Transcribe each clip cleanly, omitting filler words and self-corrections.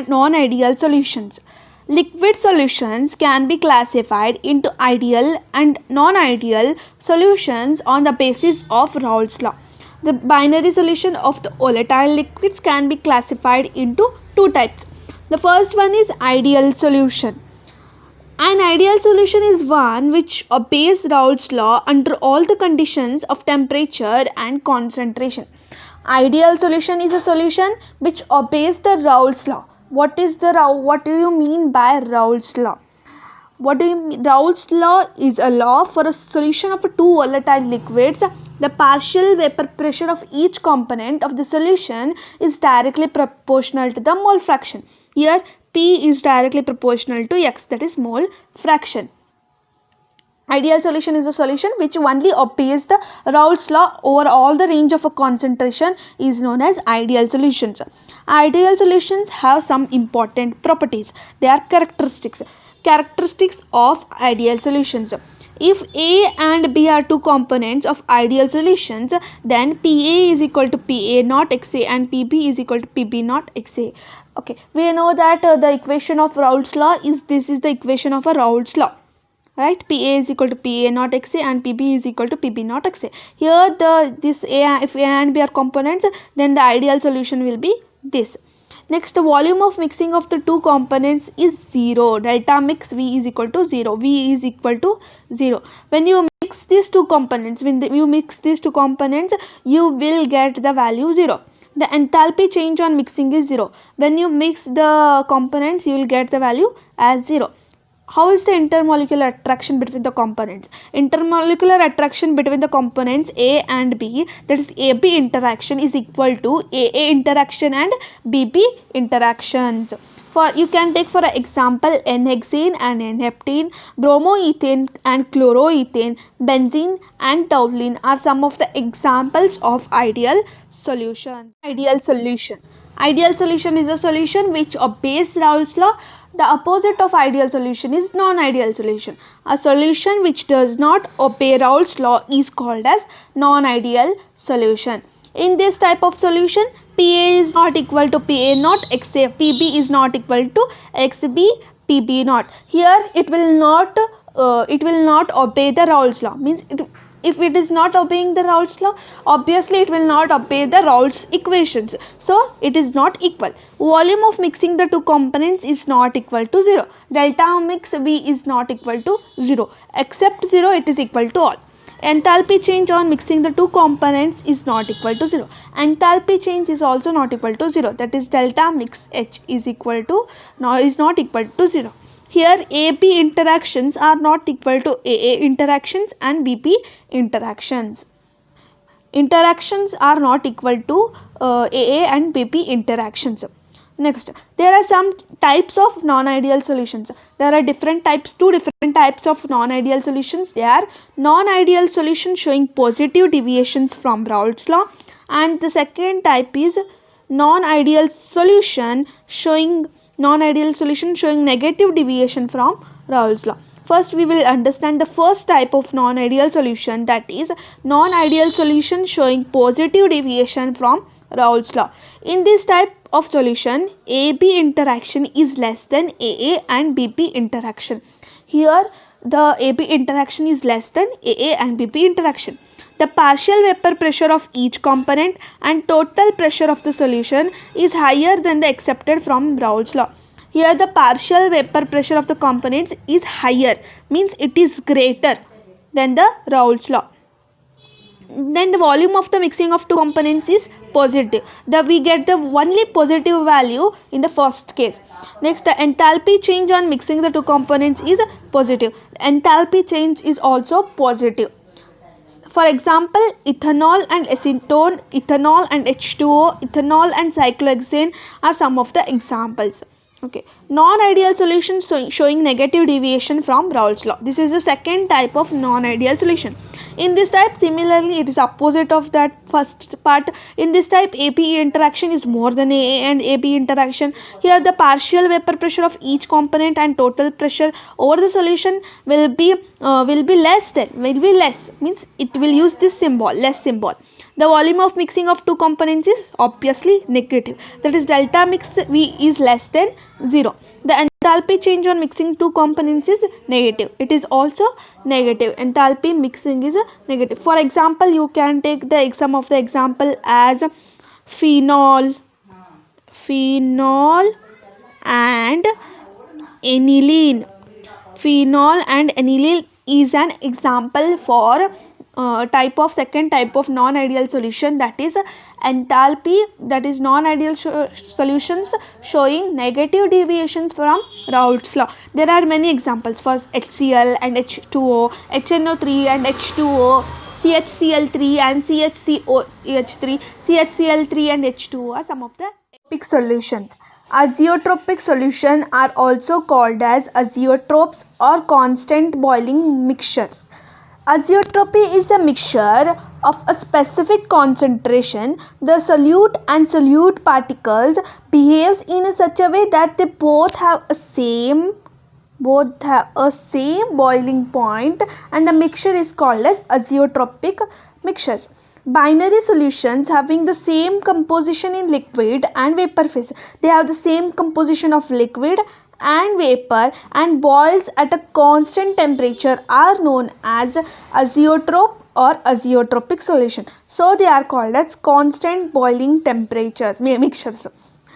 and non-ideal solutions. Liquid solutions can be classified into ideal and non-ideal solutions on the basis of Raoult's law. The binary solution of the volatile liquids can be classified into two types. The first one is ideal solution. An ideal solution is one which obeys Raoult's law under all the conditions of temperature and concentration. Ideal solution is a solution which obeys the Raoult's law. What do you mean by Raoult's law? Raoult's law is a law for a solution of two volatile liquids. The partial vapor pressure of each component of the solution is directly proportional to the mole fraction. Here P is directly proportional to X, that is mole fraction. Ideal solution is a solution which only obeys the Raoult's law over all the range of a concentration is known as ideal solutions. Ideal solutions have some important properties. They are characteristics of ideal solutions. If A and B are two components of ideal solutions, then PA is equal to PA naught XA and PB is equal to PB naught XA. Okay, we know that the equation of Raoult's law is the equation of a Raoult's law. Right, PA is equal to PA naught XA and PB is equal to PB naught XA. Here if A and B are components, then the ideal solution will be this. Next, the volume of mixing of the two components is 0. Delta mix V is equal to 0. V is equal to 0. When you mix these two components, you will get the value 0. The enthalpy change on mixing is 0. When you mix the components, you will get the value as 0. How is the intermolecular attraction between the components? Intermolecular attraction between the components A and B, that is AB interaction, is equal to AA interaction and BB interactions. You can take for example N-hexane and N-heptene, bromoethane and chloroethane, benzene and toluene are some of the examples of ideal solution. Ideal solution is a solution which obeys Raoult's law. The opposite of ideal solution is non-ideal solution. A solution which does not obey Raoult's law is called as non-ideal solution. In this type of solution, PA is not equal to PA naught XA, PB is not equal to XB, PB naught. Here it will not obey the Raoult's law. Means if it is not obeying the Raoult's law, obviously it will not obey the Raoult's equations. So it is not equal. Volume of mixing the two components is not equal to 0. Delta mix V is not equal to 0. Except 0, it is equal to all. Enthalpy change on mixing the two components is not equal to 0. Enthalpy change is also not equal to 0. That is delta mix H is not equal to 0. Here AB interactions are not equal to AA interactions and BP interactions. Interactions are not equal to AA and BP interactions. Next, there are some types of non-ideal solutions. There are two different types of non-ideal solutions. They are non-ideal solution showing positive deviations from Raoult's law, and the second type is non-ideal solution showing negative deviation from Raoult's law. First, we will understand the first type of non-ideal solution, that is non-ideal solution showing positive deviation from Raoult's law. In this type of solution, AB interaction is less than AA and BP interaction. Here, the AB interaction is less than AA and BP interaction. The partial vapor pressure of each component and total pressure of the solution is higher than the accepted from Raoult's law. Here the partial vapor pressure of the components is higher, means it is greater than the Raoult's law. Then the volume of the mixing of two components is positive. We get the only positive value in the first case. Next, the enthalpy change on mixing the two components is positive. Enthalpy change is also positive. For example, ethanol and acetone, ethanol and H2O, ethanol and cyclohexane are some of the examples. Okay, non-ideal solution showing negative deviation from Raoult's law. This is the second type of non-ideal solution. In this type, similarly, it is opposite of that first part. In this type, APE interaction is more than AA and AB interaction. Here, the partial vapor pressure of each component and total pressure over the solution will be less means it will use this symbol, less symbol. The volume of mixing of two components is obviously negative. That is, delta mix V is less than 0. The enthalpy change on mixing two components is negative. It is also negative. Enthalpy mixing is negative. For example, you can take the exam of the example as phenol and aniline. Phenol and aniline is an example for second type of non-ideal solution, that is enthalpy, that is non-ideal solutions showing negative deviations from Raoult's law. There are many examples for HCl and H2O, HNO3 and H2O, CHCl3 and CHCOH3, CHCl3 and H2O are some of the azeotropic solutions. Azeotropic solutions are also called as azeotropes or constant boiling mixtures. Azeotropy is a mixture of a specific concentration. The solute and solute particles behaves in such a way that they both have a same boiling point, and the mixture is called as azeotropic mixtures. Binary solutions having the same composition in liquid and vapor phase. They have the same composition of liquid and vapor and boils at a constant temperature are known as azeotrope or azeotropic solution. So they are called as constant boiling temperature mixtures.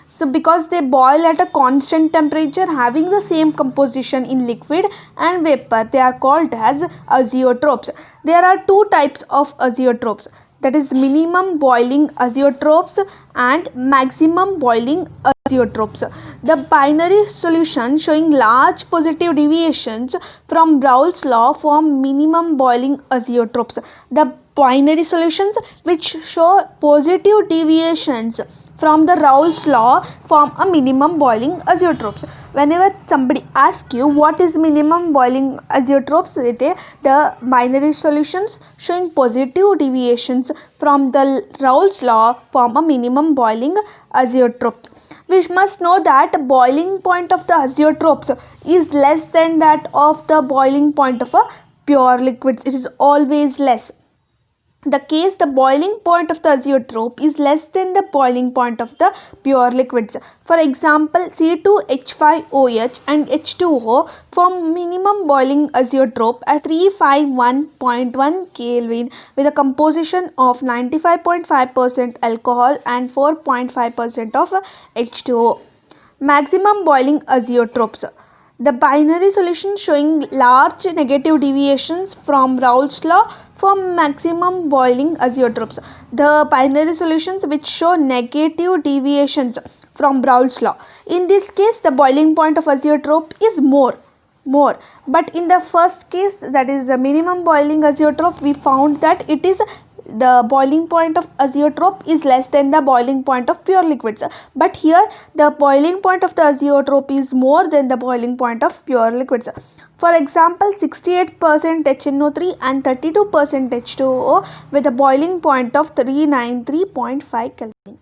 So because they boil at a constant temperature having the same composition in liquid and vapor, they are called as azeotropes. There are two types of azeotropes, that is minimum boiling azeotropes and maximum boiling azeotropes. The binary solution showing large positive deviations from Raoult's law form minimum boiling azeotropes. The binary solutions which show positive deviations from the Raoult's law form a minimum boiling azeotropes. Whenever somebody asks you what is minimum boiling azeotropes, the binary solutions showing positive deviations from the Raoult's law form a minimum boiling azeotropes. We must know that boiling point of the azeotropes is less than that of the boiling point of a pure liquids. It is always less. The case the boiling point of the azeotrope is less than the boiling point of the pure liquids. For example, C2H5OH and H2O form minimum boiling azeotrope at 351.1 Kelvin with a composition of 95.5% alcohol and 4.5% of H2O. Maximum boiling azeotropes. The binary solution showing large negative deviations from Raoult's law form maximum boiling azeotropes. The binary solutions which show negative deviations from Raoult's law. In this case, the boiling point of azeotrope is more. But in the first case, that is the minimum boiling azeotrope, we found that it is the boiling point of azeotrope is less than the boiling point of pure liquids. But here the boiling point of the azeotrope is more than the boiling point of pure liquids. For example, 68% HNO3 and 32% H2O with a boiling point of 393.5 Kelvin.